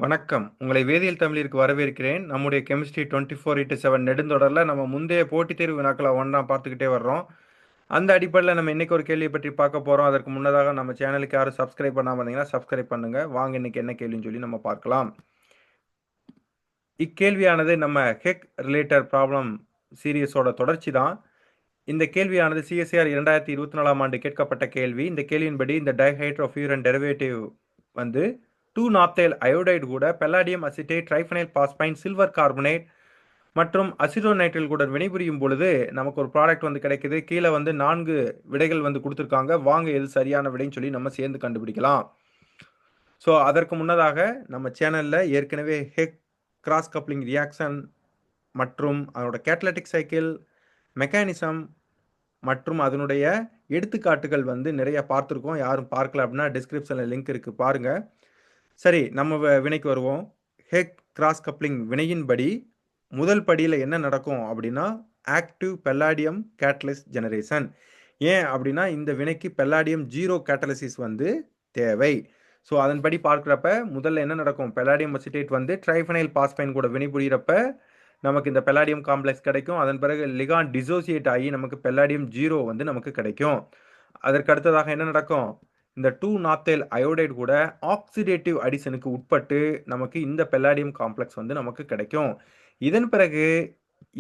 வணக்கம். உங்களை வேதியியல் தமிழிற்கு வரவேற்கிறேன். நம்முடைய கெமிஸ்ட்ரி 24x7 நெடுந்தொடர்ல நம்ம முந்தைய போட்டித் தேர்வு வினாக்கள ஒண்ணா பார்த்துக்கிட்டே வர்றோம். அந்த அடிப்படையில நம்ம இன்னைக்கு ஒரு கேள்விய பற்றி பார்க்க போறோம். அதற்கு முன்னதாக நம்ம சேனலுக்கு யாரும் சப்ஸ்கிரைப் பண்ணாம இருந்தீங்கன்னா, சப்ஸ்கிரைப் பண்ணுங்க. வாங்க இன்னைக்கு என்ன கேள்வின்னு சொல்லி நம்ம பார்க்கலாம். இக்கேள்வியானது நம்ம ஹெக் ரிலேட்டட் ப்ராப்ளம் சீரிஸோட தொடர்ச்சி தான். இந்த கேள்வியானது CSIR 2024ஆம் ஆண்டு கேட்கப்பட்ட கேள்வி. இந்த கேள்வியின்படி இந்த டைஹைட்ரோஃபியூரன் டெரிவேட்டிவ் வந்து 2-நாப்தைல் அயோடைடு கூட palladium acetate, triphenyl phosphine, silver carbonate மற்றும் அசிட்டோநைட்ரைல் கூட வினைபுரியும் பொழுது நமக்கு ஒரு ப்ராடக்ட் வந்து கிடைக்குது. கீழே வந்து 4 விடைகள் வந்து கொடுத்துருக்காங்க. வாங்க எது சரியான விடைன்னு சொல்லி நம்ம சேர்ந்து கண்டுபிடிக்கலாம். ஸோ அதற்கு முன்னதாக நம்ம சேனல்ல ஏற்கனவே ஹெக் கிராஸ் கப்ளிங் ரியாக்ஷன் மற்றும் அதனோட கேட்டலிட்டிக் சைக்கிள் மெக்கானிசம் மற்றும் அதனுடைய எடுத்துக்காட்டுகள் வந்து நிறைய பார்த்துருக்கோம். யாரும் பார்க்கல அப்படின்னா டிஸ்கிரிப்ஷனில் லிங்க் இருக்குது, பாருங்கள். சரி, நம்ம வினைக்கு வருவோம். ஹெக் கிராஸ் கப்ளிங் வினையின்படி முதல் படியில் என்ன நடக்கும் அப்படின்னா ஆக்டிவ் பெல்லாடியம் கேட்டலிஸ்ட் ஜெனரேஷன். ஏன் அப்படின்னா இந்த வினைக்கு பெல்லாடியம் 0 கேட்டலிசிஸ் வந்து தேவை. ஸோ அதன்படி பார்க்குறப்ப முதல்ல என்ன நடக்கும், பெல்லாடியம் அசிட்டேட் வந்து ட்ரைஃபனைல் பாஸ்பைன் கூட வினைபுரிகிறப்ப நமக்கு இந்த பெல்லாடியம் காம்ப்ளெக்ஸ் கிடைக்கும். அதன் பிறகு லிகான் டிசோசியேட் ஆகி நமக்கு பெல்லாடியம் 0 வந்து நமக்கு கிடைக்கும். அதற்கு அடுத்ததாக என்ன நடக்கும், இந்த 2-நாப்தைல் அயோடைடு கூட ஆக்சிடேட்டிவ் அடிஷனுக்கு உட்பட்டு நமக்கு இந்த பெல்லாடியம் காம்ப்ளெக்ஸ் வந்து நமக்கு கிடைக்கும். இதன் பிறகு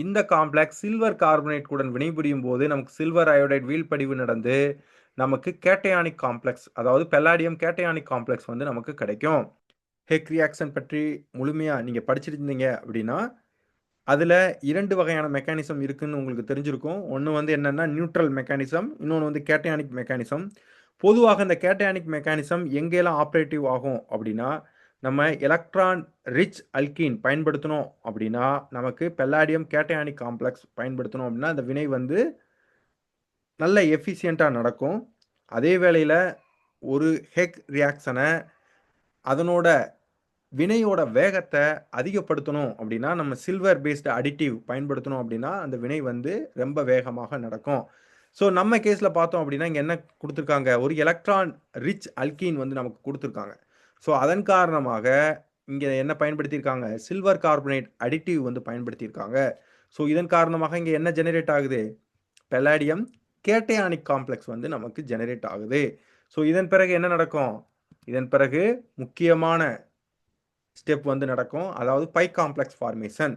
இந்த காம்ப்ளெக்ஸ் சில்வர் கார்பனேட் உடன் வினைபுரியும் போது நமக்கு சில்வர் அயோடைடு வீழ்படிவு நடந்து நமக்கு கேட்டையானிக் காம்ப்ளெக்ஸ், அதாவது பெல்லாடியம் கேட்டையானிக் காம்ப்ளெக்ஸ் வந்து நமக்கு கிடைக்கும். ஹெக் ரியாக்ஷன் பற்றி முழுமையாக நீங்கள் படிச்சிருந்தீங்க அப்படின்னா அதில் 2 வகையான மெக்கானிசம் இருக்குன்னு உங்களுக்கு தெரிஞ்சிருக்கும். ஒன்று வந்து என்னென்னா நியூட்ரல் மெக்கானிசம், இன்னொன்று வந்து கேட்டையானிக் மெக்கானிசம். பொதுவாக இந்த கேட்டையானிக் மெக்கானிசம் எங்கெல்லாம் ஆப்ரேட்டிவ் ஆகும் அப்படின்னா, நம்ம எலக்ட்ரான் ரிச் அல்கீன் பயன்படுத்தணும் அப்படின்னா நமக்கு பெல்லாடியம் கேட்டையானிக் காம்ப்ளெக்ஸ் பயன்படுத்தணும் அப்படின்னா அந்த வினை வந்து நல்ல எஃபிஷியண்ட்டாக நடக்கும். அதே வேளையில் ஒரு ஹெக் ரியாக்ஷனை அதனோட வினையோட வேகத்தை அதிகப்படுத்தணும் அப்படின்னா நம்ம சில்வர் பேஸ்டு அடிட்டிவ் பயன்படுத்தணும் அப்படின்னா அந்த வினை வந்து ரொம்ப வேகமாக நடக்கும். ஸோ நம்ம கேஸில் பார்த்தோம் அப்படின்னா இங்கே என்ன கொடுத்துருக்காங்க, ஒரு எலக்ட்ரான் ரிச் அல்கீன் வந்து நமக்கு கொடுத்துருக்காங்க. ஸோ அதன் காரணமாக இங்கே என்ன பயன்படுத்தியிருக்காங்க, சில்வர் கார்பனேட் அடிட்டிவ் வந்து பயன்படுத்தியிருக்காங்க. ஸோ இதன் காரணமாக இங்கே என்ன ஜெனரேட் ஆகுது, பெல்லாடியம் கேட்டையானிக் காம்ப்ளெக்ஸ் வந்து நமக்கு ஜெனரேட் ஆகுது. ஸோ இதன் பிறகு என்ன நடக்கும், இதன் பிறகு முக்கியமான ஸ்டெப் வந்து நடக்கும், அதாவது பை காம்ப்ளெக்ஸ் ஃபார்மேஷன்.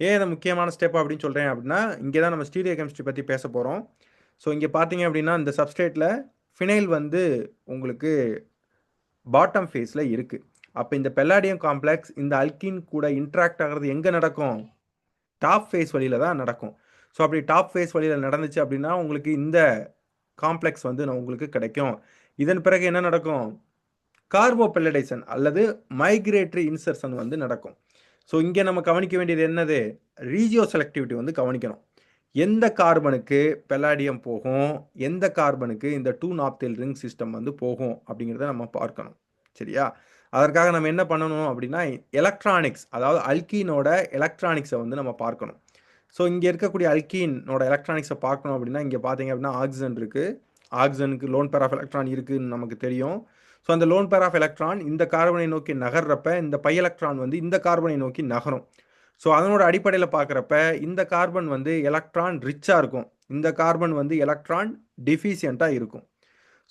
ஏன் இதை முக்கியமான ஸ்டெப் அப்படின்னு சொல்கிறேன் அப்படின்னா இங்கே தான் நம்ம ஸ்டீரியோ கெமிஸ்ட்ரி பற்றி பேச போகிறோம். ஸோ இங்கே பார்த்தீங்க அப்படின்னா இந்த சப்ஸ்ட்ரேட்டில் ஃபினைல் வந்து உங்களுக்கு பாட்டம் ஃபேஸில் இருக்குது. அப்போ இந்த பெல்லாடியம் காம்ப்ளெக்ஸ் இந்த அல்கின் கூட இன்ட்ராக்ட் ஆகிறது எங்கே நடக்கும், டாப் ஃபேஸ் வழியில் தான் நடக்கும். ஸோ அப்படி டாப் ஃபேஸ் வழியில் நடந்துச்சு அப்படின்னா உங்களுக்கு இந்த காம்ப்ளெக்ஸ் வந்து உங்களுக்கு கிடைக்கும். இதன் பிறகு என்ன நடக்கும், கார்போபெல்லடைசன் அல்லது மைக்ரேட்டரி இன்சர்ஷன் வந்து நடக்கும். ஸோ இங்கே நம்ம கவனிக்க வேண்டியது என்னது, ரீஜியோ செலக்டிவிட்டி வந்து கவனிக்கணும். எந்த கார்பனுக்கு பெல்லாடியம் போகும், எந்த கார்பனுக்கு இந்த 2-நாப்தைல் ரிங் சிஸ்டம் வந்து போகும் அப்படிங்கிறத நம்ம பார்க்கணும். சரியா, அதற்காக நம்ம என்ன பண்ணணும் அப்படின்னா எலக்ட்ரானிக்ஸ், அதாவது அல்கீனோட எலக்ட்ரானிக்ஸை வந்து நம்ம பார்க்கணும். ஸோ இங்கே இருக்கக்கூடிய அல்கீனோட எலக்ட்ரானிக்ஸை பார்க்கணும் அப்படின்னா இங்கே பார்த்தீங்க அப்படின்னா ஆக்சிஜன் இருக்குது. ஆக்சிஜனுக்கு லோன் பேர் ஆஃப் எலக்ட்ரான் இருக்குதுன்னு நமக்கு தெரியும். ஸோ அந்த லோன் பேர் ஆஃப் எலக்ட்ரான் இந்த கார்பனை நோக்கி நகர்றப்ப இந்த பை எலக்ட்ரான் வந்து இந்த கார்பனை நோக்கி நகரும். ஸோ அதனோட அடிப்படையில் பார்க்குறப்ப இந்த கார்பன் வந்து எலக்ட்ரான் ரிச்சாக இருக்கும், இந்த கார்பன் வந்து எலக்ட்ரான் டிஃபிஷியண்ட்டாக இருக்கும்.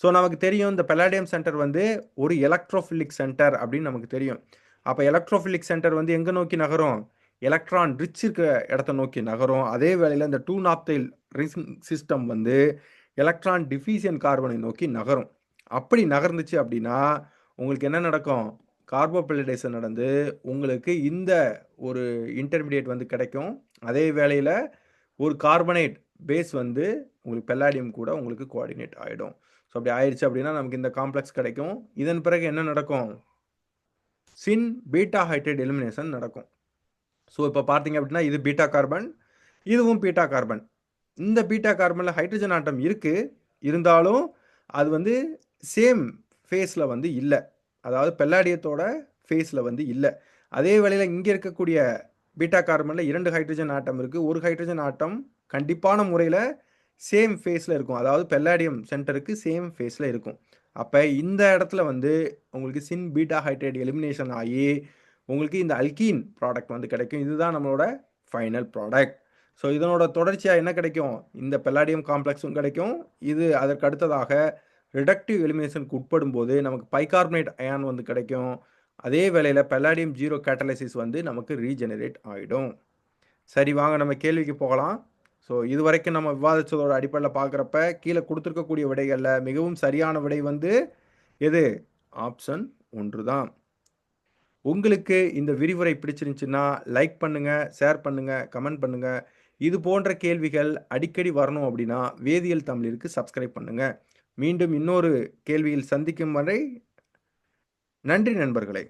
ஸோ நமக்கு தெரியும் இந்த பெல்லாடியம் சென்டர் வந்து ஒரு எலக்ட்ரோஃபிலிக் சென்டர் அப்படின்னு நமக்கு தெரியும். அப்போ எலக்ட்ரோஃபிலிக் சென்டர் வந்து எங்கே நோக்கி நகரும், எலக்ட்ரான் ரிச் இருக்க இடத்த நோக்கி நகரும். அதே வேளையில் இந்த 2-நாப்தைல் ரிங் சிஸ்டம் வந்து எலக்ட்ரான் டிஃபிஷியன்ட் கார்பனை நோக்கி நகரும். அப்படி நகர்ந்துச்சு அப்படின்னா உங்களுக்கு என்ன நடக்கும், கார்போபெல்லடைசன் நடந்து உங்களுக்கு இந்த ஒரு இன்டர்மீடியேட் வந்து கிடைக்கும். அதே வேளையில் ஒரு கார்பனேட் பேஸ் வந்து உங்களுக்கு பெல்லாடியம் கூட உங்களுக்கு கோஆர்டினேட் ஆகிடும். ஸோ அப்படி ஆயிடுச்சு அப்படின்னா நமக்கு இந்த காம்ப்ளெக்ஸ் கிடைக்கும். இதன் பிறகு என்ன நடக்கும், சின் பீட்டா ஹைட்ரேட் எலிமினேஷன் நடக்கும். ஸோ இப்போ பார்த்தீங்க அப்படின்னா இது பீட்டா கார்பன், இதுவும் பீட்டா கார்பன். இந்த பீட்டா கார்பனில் ஹைட்ரஜன் ஆட்டம் இருக்குது, இருந்தாலும் அது வந்து சேம் ஃபேஸில் வந்து இல்லை, அதாவது பெல்லாடியத்தோட ஃபேஸில் வந்து இல்லை. அதே வேளையில் இங்கே இருக்கக்கூடிய பீட்டா கார்பனில் 2 ஹைட்ரஜன் ஆட்டம் இருக்குது. ஒரு ஹைட்ரஜன் ஆட்டம் கண்டிப்பான முறையில் சேம் ஃபேஸில் இருக்கும், அதாவது பெல்லாடியம் சென்டருக்கு சேம் ஃபேஸில் இருக்கும். அப்ப இந்த இடத்துல வந்து உங்களுக்கு சின் பீட்டா ஹைட்ரேட் எலிமினேஷன் ஆகி, உங்களுக்கு இந்த அல்கீன் ப்ராடக்ட் வந்து கிடைக்கும். இதுதான் நம்மளோட ஃபைனல் ப்ராடக்ட். ஸோ இதனோட தொடர்ச்சியா என்ன கிடைக்கும்? இந்த பெல்லாடியம் காம்ப்ளெக்ஸும் கிடைக்கும். இது அதற்கு அடுத்ததாக ரிடக்டிவ் எலிமினேஷனுக்கு உட்படும்போது நமக்கு பைகார்பனேட் அயான் வந்து கிடைக்கும். அதே வேளையில பெல்லாடியம் ஜீரோ கேட்டலைசிஸ் வந்து நமக்கு ரீஜெனரேட் ஆயிடும். சரி வாங்க நம்ம கேள்விக்கு போகலாம். ஸோ இதுவரைக்கும் நம்ம விவாதிச்சதோட அடிப்படையில பார்க்குறப்ப, கீழ குடுத்திருக்கக்கூடிய விடைகள்ல மிகவும் சரியான விடை வந்து எது? ஆப்ஷன் 1 தான். உங்களுக்கு இந்த விரிவுரை பிடிச்சிருந்துச்சுன்னா, லைக் பண்ணுங்க, ஷேர் பண்ணுங்க, கமெண்ட் பண்ணுங்க. இது போன்ற கேள்விகள் அடிக்கடி வரணும் அப்படின்னா, வேதியியல் தமிழிற்கு சப்ஸ்கிரைப் பண்ணுங்க. மீண்டும் இன்னொரு கேள்வியில் சந்திக்கும் வரை நன்றி நண்பர்களே!